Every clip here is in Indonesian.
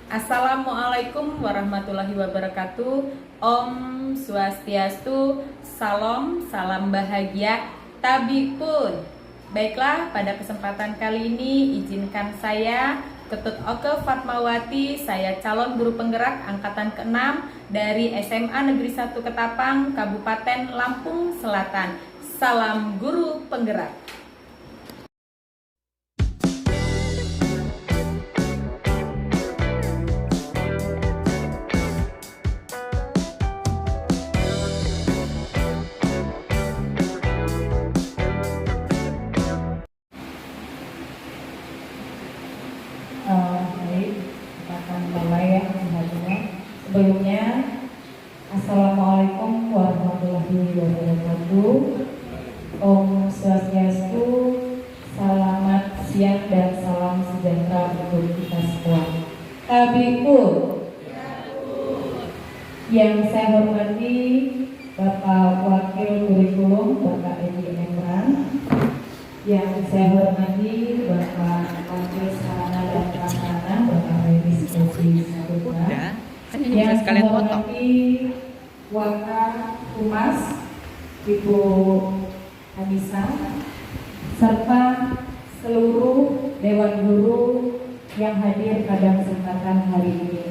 Assalamualaikum warahmatullahi wabarakatuh. Om Swastiastu, salam bahagia, tabipun. Baiklah, pada kesempatan kali ini izinkan saya Ketut Oke Fatmawati, saya calon guru penggerak angkatan ke-6 dari SMA Negeri 1 Ketapang, Kabupaten Lampung Selatan. Salam guru penggerak. Baik, kita akan mulai ya pembahasannya. Sebelumnya, Assalamualaikum warahmatullahi wabarakatuh. Om Swastiastu, selamat siang dan salam sejahtera untuk kita semua. Tabipun. Yang saya hormati Bapak Wakil Kurikulum Bapak Edi Emran, yang saya hormati Bapak Wakil Sarana dan Prasarana Bapak Edi Skosi Saputra, yang saya hormati Waka Humas Ibu Anissa, serta seluruh Dewan Guru yang hadir pada kesempatan hari ini.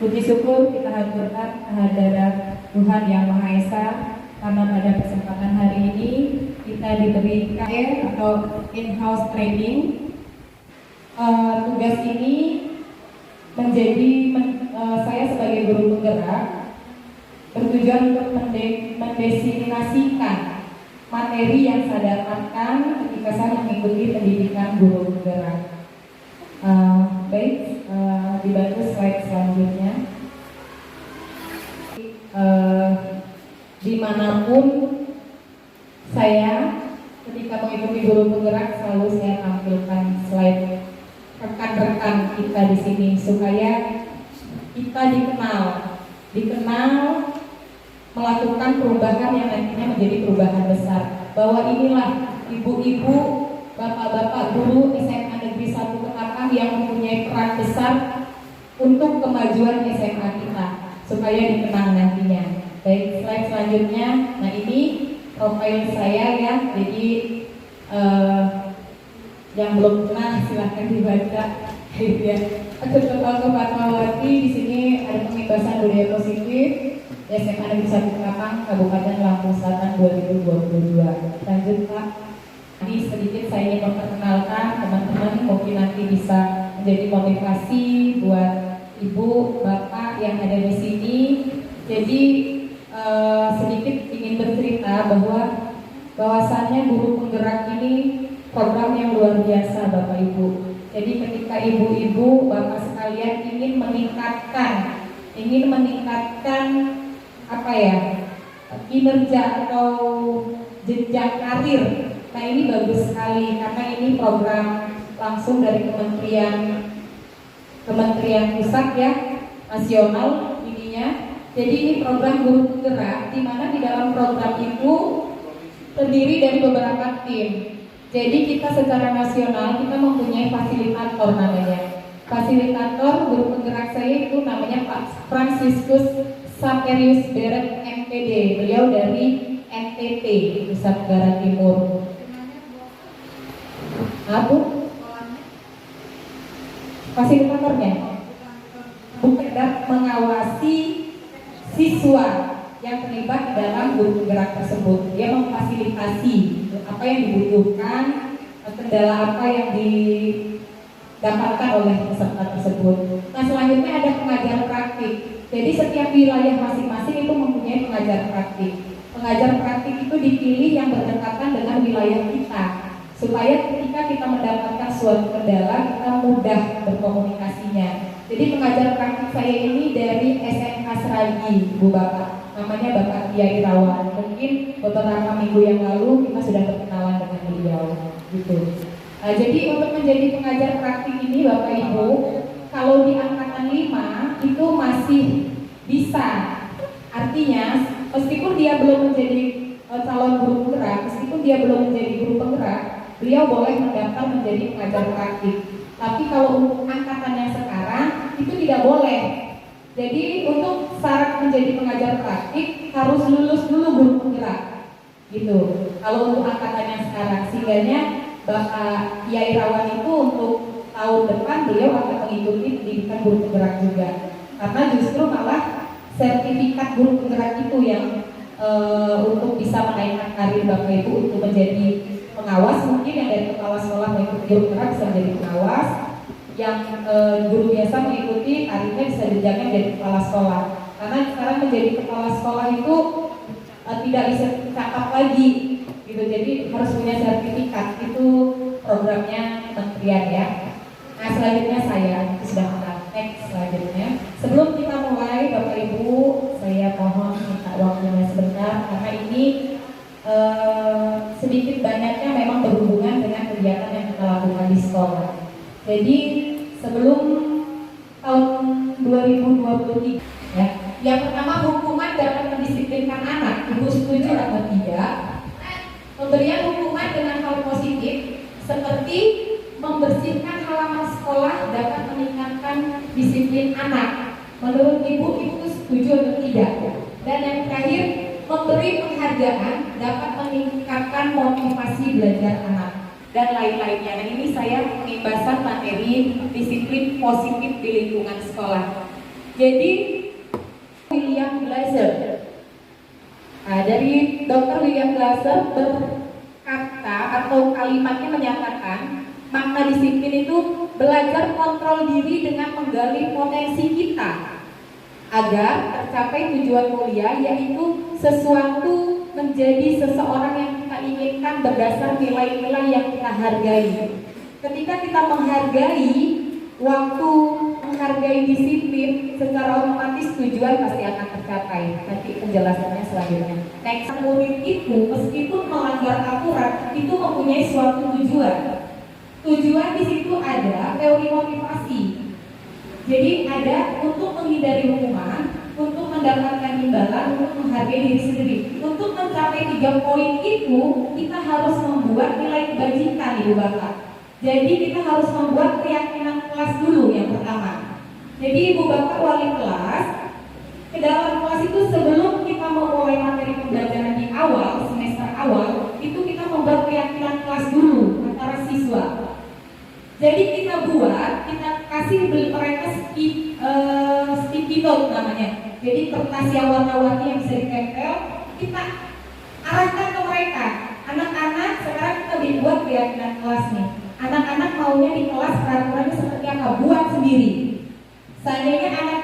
Puji syukur kita haturkan kehadirat Tuhan Yang Maha Esa karena pada kesempatan hari ini kita diberi KR atau in-house training. Tugas ini menjadi saya sebagai guru penggerak bertujuan untuk mendesiminasikan materi yang saya dapatkan ketika saya mengikuti pendidikan guru penggerak. Baik, dibantu slide selanjutnya. Dimanapun saya ketika mengikuti guru penggerak selalu saya tampilkan slide rekan-rekan kita di sini supaya kita dikenal melakukan perubahan yang nantinya menjadi perubahan besar, bahwa inilah ibu-ibu, bapak-bapak guru SMA Negeri 1 Ketapang yang mempunyai peran besar untuk kemajuan SMA kita supaya dikenal nantinya. Baik, slide selanjutnya. Nah, ini profil saya ya, jadi yang belum kenal silahkan dibaca. Ya, Ketut Oke Fatmawati, di sini ada pembebasan budaya positif SMA Negeri 1 Ketapang, Kabupaten Lampung Selatan 2022. Lanjut Pak. Jadi sedikit saya ingin memperkenalkan teman-teman, mungkin nanti bisa menjadi motivasi buat ibu, bapak yang ada di sini. Jadi sedikit ingin bercerita bahwasannya guru penggerak ini program yang luar biasa Bapak Ibu. Jadi ketika ibu-ibu, bapak sekalian ingin meningkatkan kinerja atau jenjang karir. Nah, ini bagus sekali karena ini program langsung dari Kementerian Pusat ya, nasional ininya. Jadi ini program guru penggerak, di mana di dalam program itu terdiri dari beberapa tim. Jadi kita secara nasional kita mempunyai fasilitator namanya. Fasilitator guru penggerak saya itu namanya Pak Franciscus Saperius Beret MPD. Beliau dari NTT, Nusa Tenggara Timur. Apa? Fasilitatornya bukan mengawasi siswa yang terlibat dalam guru penggerak tersebut. Dia memfasilitasi apa yang dibutuhkan, kendala apa yang didapatkan oleh peserta tersebut. Nah, selanjutnya ada pengajar praktik. Jadi setiap wilayah masing-masing itu mempunyai pengajar praktik. Pengajar praktik itu dipilih yang berdekatan dengan wilayah kita, supaya ketika kita mendapatkan suatu kendala kita mudah berkomunikasinya. Jadi pengajar praktik saya ini dari SMK Seragi, Bu Bapak, namanya Bapak Kiai Irawan. Mungkin beberapa minggu yang lalu kita sudah berkenalan dengan beliau, gitu. Nah, jadi untuk menjadi pengajar praktik ini Bapak Ibu, kalau di angkatan 5 itu masih bisa. Artinya meskipun dia belum menjadi calon guru penggerak, meskipun dia belum menjadi guru penggerak, beliau boleh mendaftar menjadi pengajar praktik. Tapi kalau untuk angkatan yang sekarang itu tidak tidak boleh. Jadi untuk syarat menjadi pengajar praktik harus lulus dulu guru penggerak, gitu. Kalau untuk angkatan yang sekarang, sehingga Bapak Kiai Rawan itu untuk tahun depan beliau akan mengikuti pendidikan guru penggerak juga. Karena justru malah sertifikat guru penggerak itu yang untuk bisa menaikkan karir Bapak Ibu untuk menjadi pengawas, mungkin yang dari kepala sekolah mengikuti guru penggerak bisa menjadi pengawas, yang guru biasa mengikuti karirnya bisa dijamin menjadi kepala sekolah. Karena sekarang menjadi kepala sekolah itu tidak bisa cakap lagi, gitu. Jadi harus punya sertifikat, itu programnya kementerian ya. Nah selanjutnya saya sudah kenal. Next selanjutnya. Sebelum kita mulai Bapak Ibu, saya mohon minta waktunya sebentar karena ini sedikit banyaknya memang berhubungan dengan kegiatan yang kita lakukan di sekolah. Jadi sebelum tahun 2023 ya, yang pertama hukuman dapat mendisiplinkan anak. Ibu setuju atau tidak? Pemberian hukuman dengan hal positif seperti membersihkan halaman sekolah dapat meningkatkan disiplin anak. Menurut ibu setuju atau tidak? Dan yang terakhir, memberi penghargaan dapat meningkatkan motivasi belajar anak dan lain-lainnya. Nah ini saya pembahasan materi disiplin positif di lingkungan sekolah. Jadi William Glasser, dari Dr. William Glasser berkata atau kalimatnya menyatakan makna disiplin itu belajar kontrol diri dengan menggali potensi kita agar tercapai tujuan mulia, yaitu sesuatu menjadi seseorang yang kita inginkan berdasar nilai-nilai yang kita hargai. Ketika kita menghargai waktu, menghargai disiplin, secara otomatis tujuan pasti akan tercapai. Nanti penjelasannya selanjutnya. Next, murid itu meskipun melanggar aturan itu mempunyai suatu tujuan. Tujuan di situ ada teori motivasi. Jadi ada untuk menghindari hukuman, untuk mendapatkan imbalan, untuk menghargai diri sendiri. Untuk mencapai 3 poin itu, kita harus membuat nilai kebajikan, Ibu Bapak. Jadi kita harus membuat keyakinan kelas dulu yang pertama. Jadi Ibu Bapak wali kelas, ke dalam kelas itu sebelum kita memulai materi pembelajaran di awal, semester awal, itu kita membuat keyakinan kelas dulu antara siswa. Jadi kita kasih mereka sticky note namanya. Jadi kertas yang warna-warni yang bisa ditempel, kita arahkan ke mereka. Anak-anak, sekarang kita dibuat keyakinan kelas nih. Anak-anak maunya di kelas peraturannya seperti apa? Buat sendiri. Seandainya anak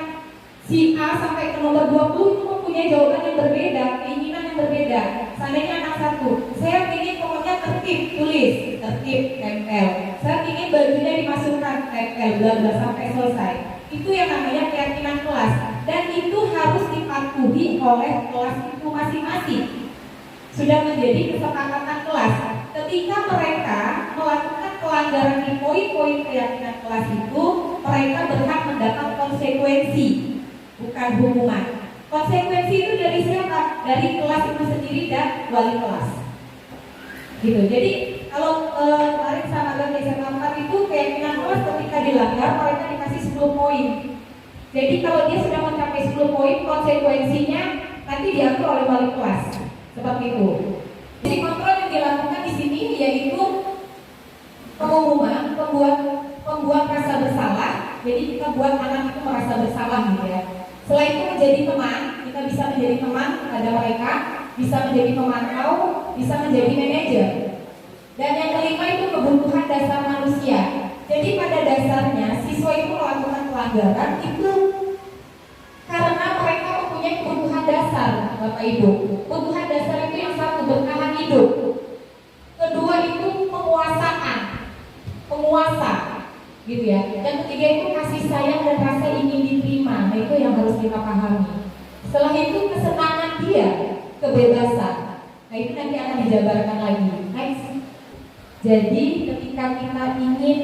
si A sampai ke nomor 20 itu mempunyai jawaban yang berbeda, keinginan yang berbeda. Seandainya anak 1, saya ingin pokoknya tertib, tulis, tertib, tempel. Saya ingin bajunya dimasukkan, tempel, bla sampai selesai. Itu yang namanya keyakinan kelas. Dan itu harus dipatuhi oleh kelas itu masing-masing. Sudah menjadi kesepakatan kelas. Ketika mereka melakukan pelanggaran di poin-poin keyakinan kelas itu, mereka berhak mendapat konsekuensi, bukan hukuman. Konsekuensi itu dari siapa? Dari kelas itu sendiri dan wali kelas. Gitu. Jadi kalau kemarin sama dengan SMA 4 itu keyakinan kelas ketika dilanggar mereka dikasih 10 poin. Jadi kalau dia sudah mencapai 10 poin, konsekuensinya nanti diatur oleh wali kelas. Seperti itu. Jadi kontrol yang dilakukan di sini yaitu pengumuman, pembuat rasa bersalah. Jadi kita buat anak itu merasa bersalah gitu ya. Selain itu menjadi teman, kita bisa menjadi teman kepada mereka, bisa menjadi pemantau, bisa menjadi manajer. Dan yang kelima itu kebutuhan dasar manusia. Jadi pada dasarnya siswa itu melakukan pelanggaran itu karena mereka mempunyai kebutuhan dasar, Bapak Ibu. Kebutuhan dasar itu yang satu, bertahan hidup. Kedua itu penguasa, gitu ya. Dan ketiga itu kasih sayang dan rasa ingin diterima. Nah itu yang harus kita pahami. Setelah itu kesenangan dia, kebebasan. Nah itu nanti akan dijabarkan lagi. Next. Jadi ketika kita ingin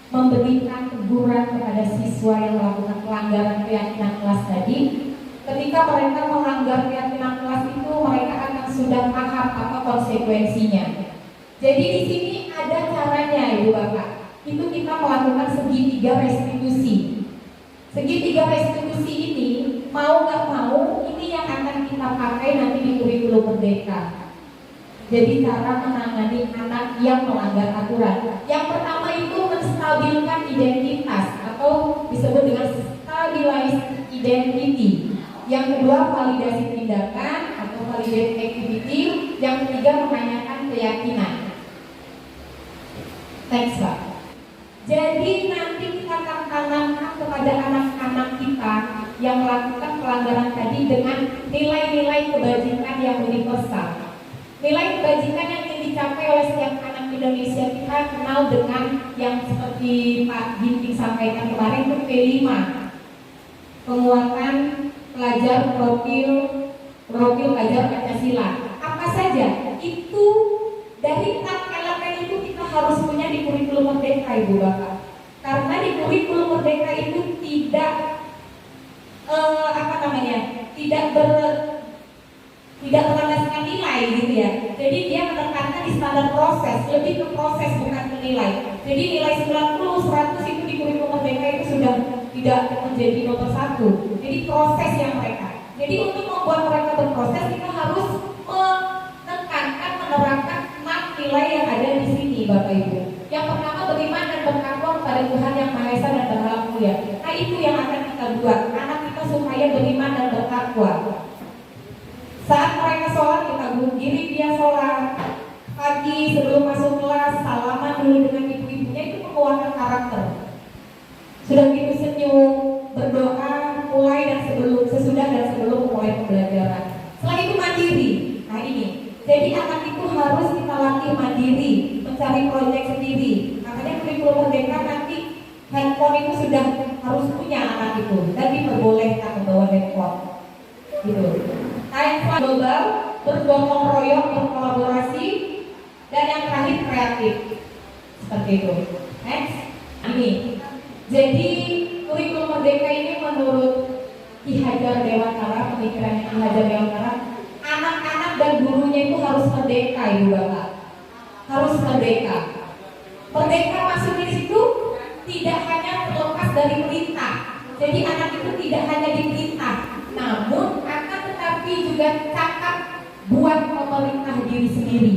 memberikan teguran kepada siswa yang melakukan pelanggaran keyakinan kelas tadi, ketika mereka melanggar keyakinan kelas itu mereka akan sudah paham apa konsekuensinya. Jadi di sini ada caranya Ibu Bapak. Itu kita melakukan segitiga restitusi. Segitiga restitusi ini mau nggak mau ini yang akan kita pakai nanti di kurikulum merdeka. Jadi cara menangani anak yang melanggar aturan. Yang pertama itu menstabilkan identitas atau disebut dengan stabilized identity. Yang kedua validasi tindakan atau validate activity. Yang ketiga menanyakan keyakinan. Next Pak. Jadi nanti kita akan tanamkan kepada anak-anak kita yang melakukan pelanggaran tadi dengan nilai-nilai kebajikan yang universal. Nilai kebajikan yang ingin dicapai oleh setiap anak Indonesia kita kenal dengan yang seperti Pak Ginting sampaikan kemarin itu P5. Penguatan pelajar profil pelajar Pancasila. Apa saja? Itu dari 6 elemen itu kita harus punya di kurikulum merdeka Ibu Bapak. Karena di kurikulum merdeka itu tidak tidak berlandaskan nilai gitu ya. Jadi dia menekankan di standar proses, lebih ke proses bukan ke nilai. Jadi nilai 90, 100 itu di kurikulum merdeka itu sudah tidak menjadi nomor 1. Jadi proses yang mereka. Jadi untuk membuat mereka berproses kita harus menekankan, menerapkan 6 nilai yang ada di sini Bapak Ibu. Yang pertama beriman dan bertakwa kepada Tuhan yang Maha Esa dan berhala mulia. Nah itu yang akan kita buat anak kita supaya beriman dan bertakwa. Saat mereka sholat kita berdiri dia sholat. Pagi sebelum masuk kelas salaman dulu dengan ibu-ibunya, itu penguatan karakter. Sudah gitu senyum, berdoa mulai dan sesudah dan sebelum mulai pembelajaran. Setelah itu mandiri. Nah ini, jadi anak itu harus kita latih mandiri, mencari proyek sendiri. Makanya kurikulum merdeka nanti handphone itu sudah harus punya anak itu dan diperbolehkan membawa handphone. Gitu. Nah yang global, bergotong royong, berkolaborasi, dan yang terakhir kreatif. Seperti itu. Next, ini. Jadi kurikulum merdeka ini menurut Ki Hajar Dewantara, pemikirannya Ki Hajar Dewantara, anak-anak dan gurunya itu harus merdeka Ibu Bapak. Harus merdeka. Merdeka maksudnya di situ tidak hanya terlepas dari perintah. Jadi anak itu tidak hanya diperintah, namun akan tetapi juga cakap buat memerintah diri sendiri.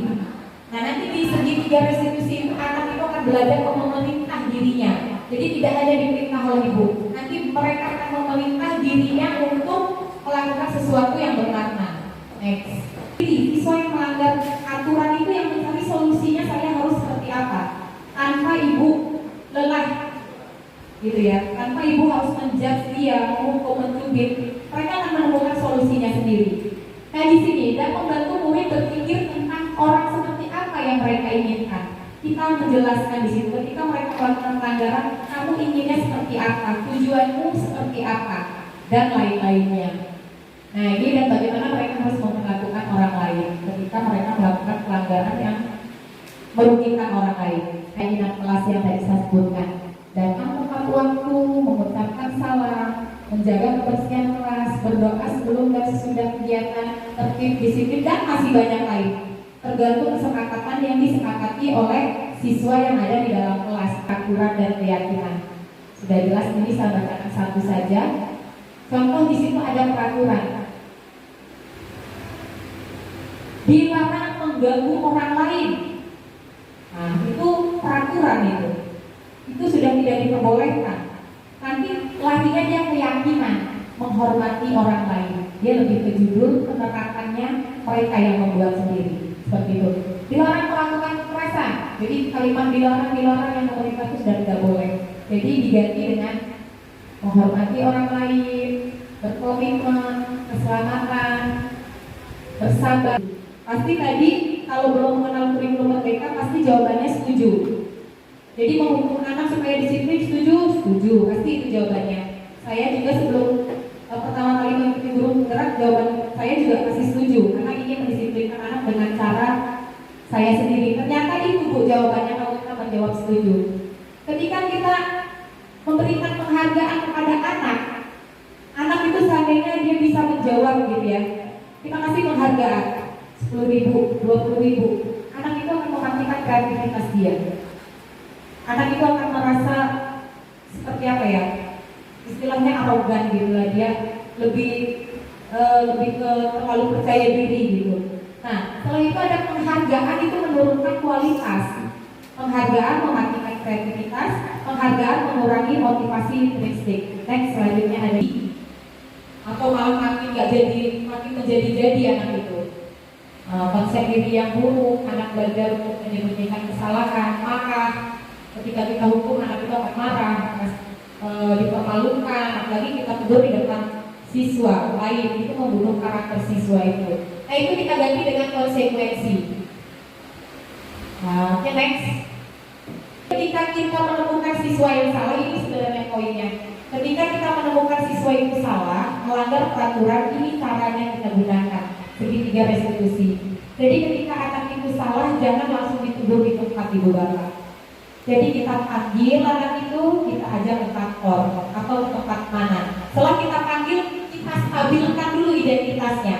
Nah nanti di segitiga restitusi itu anak itu akan belajar memerintah dirinya. Jadi tidak hanya diperintah oleh ibu, nanti mereka akan memerintah dirinya untuk melakukan sesuatu yang bermakna. Next. Jadi siswa yang melanggar aturan itu yang mencari solusinya saya harus seperti apa? Tanpa ibu lelah, gitu ya. Tanpa ibu harus menjudge dia, menghukum, mencubit, mereka akan menemukan solusinya sendiri. Nah di sini dan membantu murid berpikir tentang orang seperti apa yang mereka inginkan. Kita menjelaskan di situ ketika mereka melakukan pelanggaran, kamu inginnya seperti apa, tujuanmu seperti apa, dan lain-lainnya. Nah ini dan bagaimana mereka harus memperlakukan orang lain ketika mereka melakukan pelanggaran yang merugikan orang lain. Keinginan kelas yang tadi saya sebutkan, datang tepat waktu, mengucapkan salam, menjaga kebersihan kelas, berdoa sebelum dan sesudah kegiatan, tertib, disiplin, dan masih banyak lain. Tergantung kesepakatan yang disepakati oleh siswa yang ada di dalam kelas, aturan dan keyakinan. Sudah jelas, ini saya bacakan satu saja. Contoh di situ ada peraturan. Dilarang mengganggu orang lain. Nah, itu peraturan itu. Itu sudah tidak diperbolehkan. Nanti larinya dia keyakinan, menghormati orang lain. Dia lebih ke judul, penerapannya mereka yang membuat sendiri. Seperti itu. Dilarang melakukan kekerasan. Jadi kalimat dilarang yang pemerintah itu sudah tidak boleh. Jadi diganti dengan menghormati orang lain, berkomitmen, keselamatan, bersabar. Pasti tadi kalau belum mengenal kurikulum merdeka pasti jawabannya setuju. Jadi menghukum anak supaya disiplin setuju? Setuju. Pasti itu jawabannya. Saya juga sebelum pertama kali mengikuti guru penggerak, jawaban saya juga pasti setuju karena ingin mendisiplinkan anak dengan cara saya sendiri. Ternyata itu Bu jawabannya kalau kita menjawab setuju. Ketika kita memberikan penghargaan kepada anak itu seandainya dia bisa menjawab gitu ya, kita kasih penghargaan 10.000, 20.000, anak itu akan mengaktifkan kreativitas dia. Anak itu akan merasa seperti apa ya? Istilahnya arogan gitu lah, dia lebih lebih ke terlalu percaya diri gitu. Nah, setelah itu ada penghargaan, itu menurunkan kualitas. Penghargaan mematikan kreativitas, penghargaan mengurangi motivasi intrinsik. Next, selanjutnya ada atau malah makin nggak jadi, makin menjadi-jadi anak itu. Konsep diri yang buruk, anak belajar untuk menyembunyikan kesalahan, marah. Ketika kita hukum, anak itu akan marah, dipermalukan, apalagi kita tegur di depan siswa lain, itu membunuh karakter siswa itu. Nah, itu kita ganti dengan konsekuensi. Nah, oke, next. Ketika kita menemukan siswa yang salah, ini sebenarnya poinnya. Ketika kita menemukan siswa itu salah, melanggar peraturan, ini caranya kita gunakan. Segitiga restitusi. Jadi ketika anak itu salah, jangan langsung dituduh di tempat ibu bapak. Jadi kita panggil anak itu, kita ajak ke kantor atau ke tempat mana. Setelah kita panggil, kita stabilkan dulu identitasnya.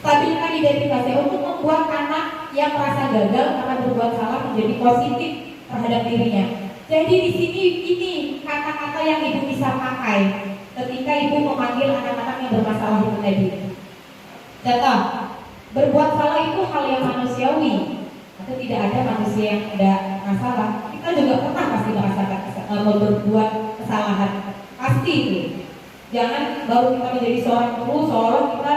Stabilkan identitasnya untuk membuat anak yang merasa gagal karena berbuat salah menjadi positif terhadap dirinya. Jadi di sini ini kata-kata yang ibu bisa pakai ketika ibu memanggil anak-anak yang bermasalah itu tadi. Contoh, berbuat salah itu hal yang manusiawi. Atau tidak ada manusia yang tidak masalah. Kita juga pernah pasti merasakan berbuat kesalahan. Pasti itu. Jangan baru kita menjadi seorang guru seolah kita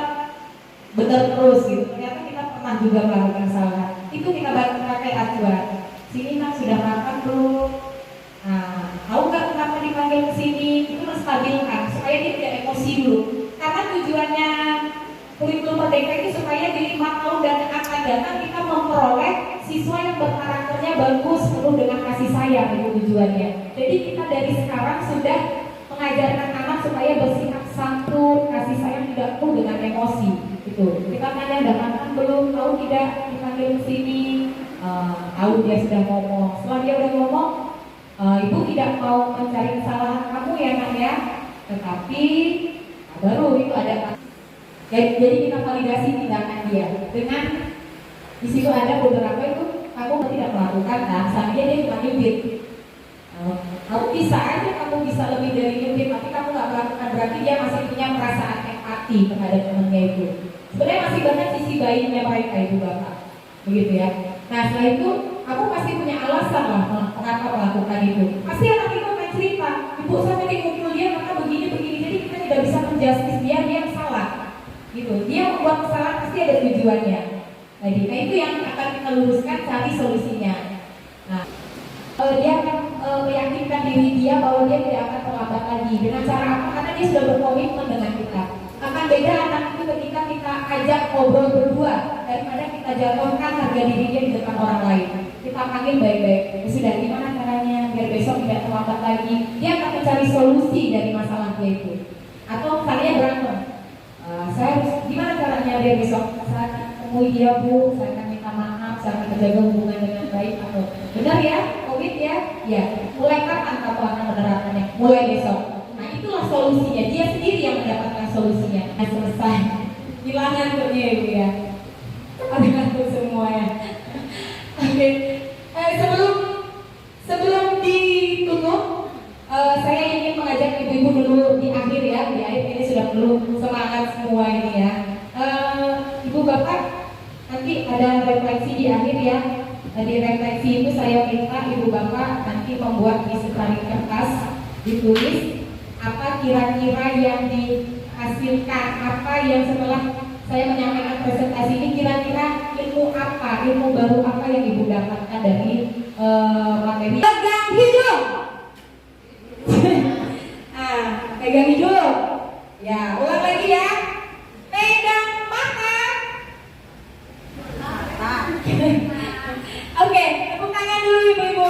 benar terus gitu. Ternyata kita pernah juga melakukan kesalahan. Itu kita pakai acuan. Sini nak sudah makan belum? Nah, tahu nggak kenapa dipanggil ke sini? Itu menstabilkan supaya dia tidak emosi dulu. Karena tujuannya kurikulum merdeka itu supaya di 5 tahun dan akan datang kita memperoleh siswa yang berkarakternya bagus, penuh dengan kasih sayang, itu tujuannya. Jadi kita dari sekarang sudah mengajarkan anak supaya bersikap santun, kasih sayang, tidak penuh dengan emosi. Itu kita tanya udah makan belum, tahu tidak dipanggil ke sini, tahu dia sudah ngomong. Setelah dia udah ngomong, ibu tidak mau mencari kesalahan kamu ya nak ya, tetapi baru itu ada. Jadi kita validasi tindakan dia dengan di situ ada beberapa itu kamu tidak melakukan, nah misalnya dia cuma nyubit. Kamu bisa aja, kamu bisa lebih dari nyubit, tapi kamu nggak melakukan, berarti dia masih punya perasaan empati terhadap temannya itu. Sebenarnya masih banyak sisi baiknya mereka itu bapak, begitu ya. Nah setelah itu kamu pasti punya alasan lah mengapa melakukan itu. Pasti anak itu akan cerita, ibu sampai dipukul dia maka begini. Jadi kita tidak bisa menjustis dia yang salah. Gitu. Dia membuat kesalahan pasti ada tujuannya. Nah itu yang akan kita luruskan, cari solusinya. Nah, dia akan meyakinkan diri dia bahwa dia tidak akan terlambat lagi. Dengan cara apa? Karena dia sudah berkomitmen dengan kita. Akan beda anak itu ketika kita ajak ngobrol berdua daripada kita jatuhkan harga diri dia di depan orang lain. Kita panggil baik-baik. Sudah, gimana caranya biar besok tidak terlambat lagi? Dia akan mencari solusi dari masalah dia itu. Atau misalnya berantem. Saya harus gimana caranya biar besok saat temui dia bu, saya akan minta maaf, saya akan menjaga hubungan dengan baik atau benar ya, COVID ya, ya. Mulai kapan kamu akan menerapkannya? Mulai besok. Nah itulah solusinya, dia sendiri yang mendapatkan solusinya. Nah selesai. Bilangan turnya ibu ya. Ada ngantuk semua ya. Oke. Sebelum ditutup. Saya ingin mengajak ibu-ibu dulu di akhir ya, di akhir ini sudah perlu semangat semua ini ya. Ibu bapak nanti ada refleksi di akhir ya. Di refleksi itu saya minta ibu bapak nanti membuat di secari kertas, ditulis apa kira-kira yang dihasilkan, apa yang setelah saya menyampaikan presentasi ini kira-kira ilmu apa, ilmu baru apa yang ibu dapatkan dari materi. Pegang hidung. Pegang hidung. Ya, ulang lagi ya. Pegang mata. Oke, tepuk tangan dulu ibu-ibu.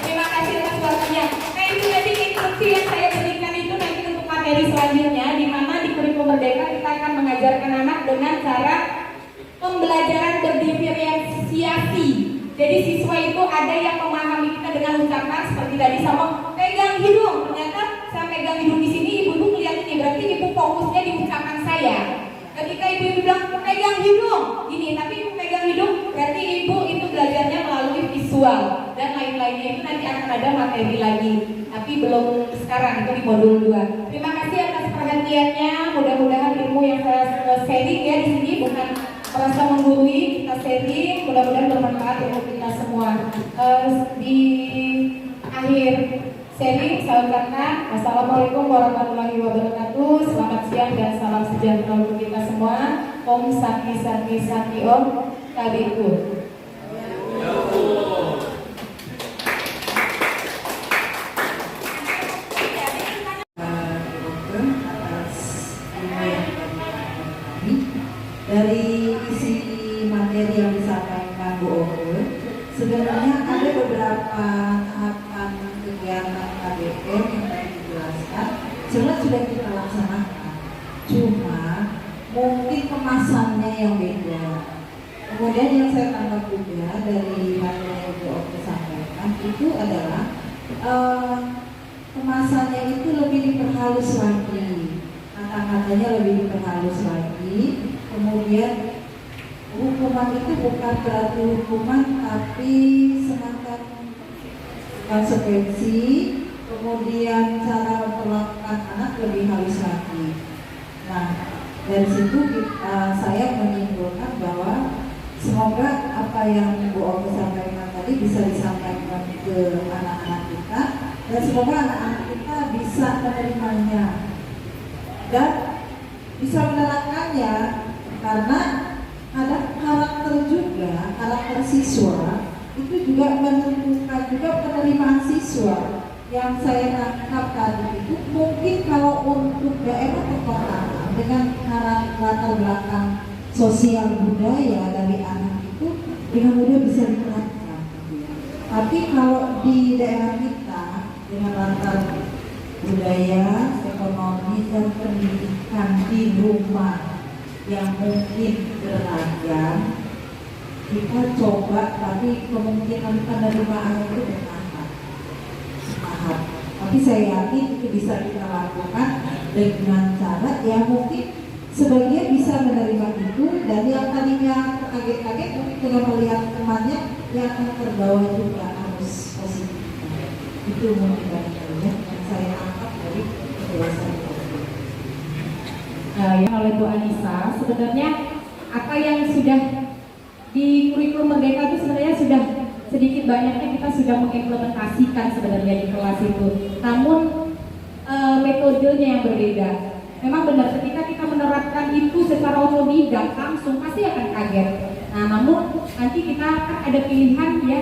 Terima kasih atas waktunya. Nah itu tadi instruksi yang saya berikan itu nanti untuk materi selanjutnya, di mana di kurikulum merdeka kita akan mengajarkan anak dengan cara pembelajaran berdiferensiasi. Jadi siswa itu ada yang memahami kita dengan ucapan seperti tadi sama pegang hidung. Ternyata saya pegang hidung di sini, ibu-ibu melihat ini berarti ibu fokusnya di ucapan saya. Ketika ibu bilang pegang hidung, ini tapi ibu pegang hidung berarti ibu itu belajarnya melalui visual dan lain-lainnya itu nanti akan ada materi lagi, tapi belum sekarang, itu di modul 2. Terima kasih atas perhatiannya. Mudah-mudahan ilmu yang saya sharing ya di sini bukan merasa menggurui, kita sharing, mudah-mudahan bermanfaat untuk kita semua. Di akhir sharing saya ucapkan Assalamualaikum warahmatullahi wabarakatuh. Selamat siang dan salam sejahtera untuk kita semua. Om Santi Santi Santi Om Kabiku. Dari isi materi yang disampaikan Bu Oke, sebenarnya ada beberapa tahapan kegiatan KBM yang tadi dijelaskan sebenarnya sudah kita laksanakan, cuma mungkin kemasannya yang beda. Kemudian yang saya tangkap juga dari materi yang Bu Oke sampaikan itu adalah kemasannya itu lebih diperhalus lagi, kata-katanya lebih diperhalus lagi. Kemudian hukuman itu bukan berarti hukuman, tapi semacam konsekuensi. Kemudian cara memperlakukan anak lebih halus lagi. Nah, dari situ saya menyimpulkan bahwa semoga apa yang Bu Oke sampaikan tadi bisa disampaikan ke anak-anak kita, dan semoga anak-anak kita bisa menerimanya dan bisa menerapkannya. Karena ada karakter juga, karakter siswa itu juga menentukan juga penerimaan siswa. Yang saya tangkap tadi itu mungkin kalau untuk daerah perkotaan dengan latar belakang sosial budaya dari anak itu dengan mudah bisa diterapkan. Tapi kalau di daerah kita dengan latar budaya, ekonomi dan pendidikan di rumah yang mungkin beragam, kita coba, tapi kemungkinan penerimaan itu bertambah. Tapi saya yakin itu bisa kita lakukan dengan cara yang mungkin sebagian bisa menerima itu, dan yang tadinya kaget-kaget mungkin dengan melihat temannya yang akan terbawa juga harus positif. Itu mungkin yang saya tangkap dari penjelasan itu. Yang oleh Bu Anissa, sebenarnya apa yang sudah di kurikulum Merdeka itu sebenarnya sudah sedikit banyaknya kita sudah mengimplementasikan sebenarnya di kelas itu. Namun metodenya yang berbeda. Memang benar ketika kita menerapkan itu secara otodidak langsung pasti akan kaget. Nah, namun nanti kita akan ada pilihan ya,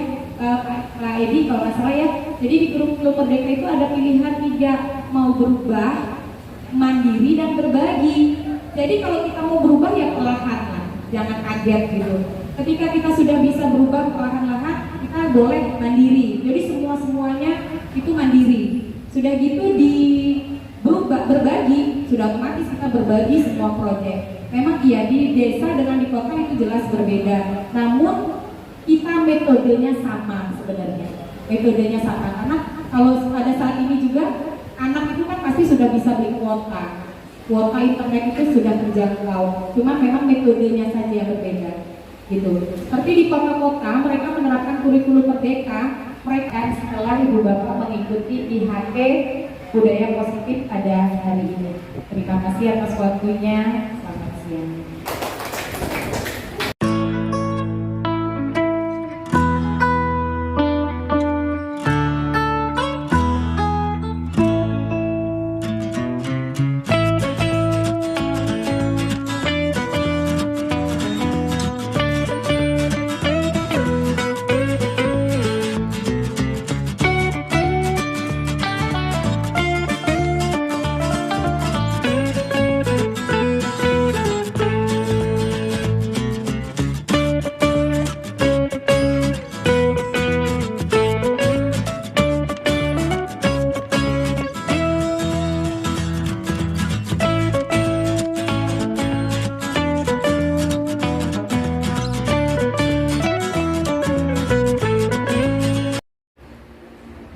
Pak Edi kalau nggak salah ya. Jadi di kurikulum Merdeka itu ada pilihan 3, mau berubah, mandiri dan berbagi. Jadi kalau kita mau berubah ya perlahan, jangan kaget gitu. Ketika kita sudah bisa berubah perlahan-lahan, kita boleh mandiri. Jadi semuanya itu mandiri. Sudah gitu di berubah berbagi, sudah otomatis kita berbagi semua proyek. Memang iya di desa dengan di kota itu jelas berbeda. Namun kita metodenya sama sebenarnya. Metodenya sama karena kalau pada saat ini juga anak itu kan pasti sudah bisa beli kuota internet itu sudah terjangkau, cuma memang metodenya saja yang berbeda gitu. Seperti di kota-kota mereka menerapkan kurikulum Merdeka, mereka setelah ibu bapak mengikuti IHT budaya positif pada hari ini. Terima kasih atas waktunya, selamat siang.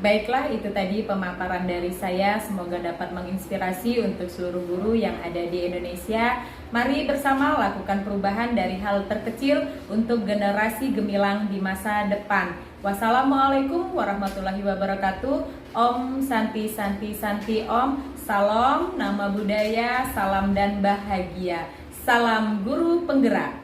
Baiklah, itu tadi pemaparan dari saya. Semoga dapat menginspirasi untuk seluruh guru yang ada di Indonesia. Mari bersama lakukan perubahan dari hal terkecil untuk generasi gemilang di masa depan. Wassalamualaikum warahmatullahi wabarakatuh. Om Santi Santi Santi Om. Salam, nama budaya, salam dan bahagia. Salam guru penggerak.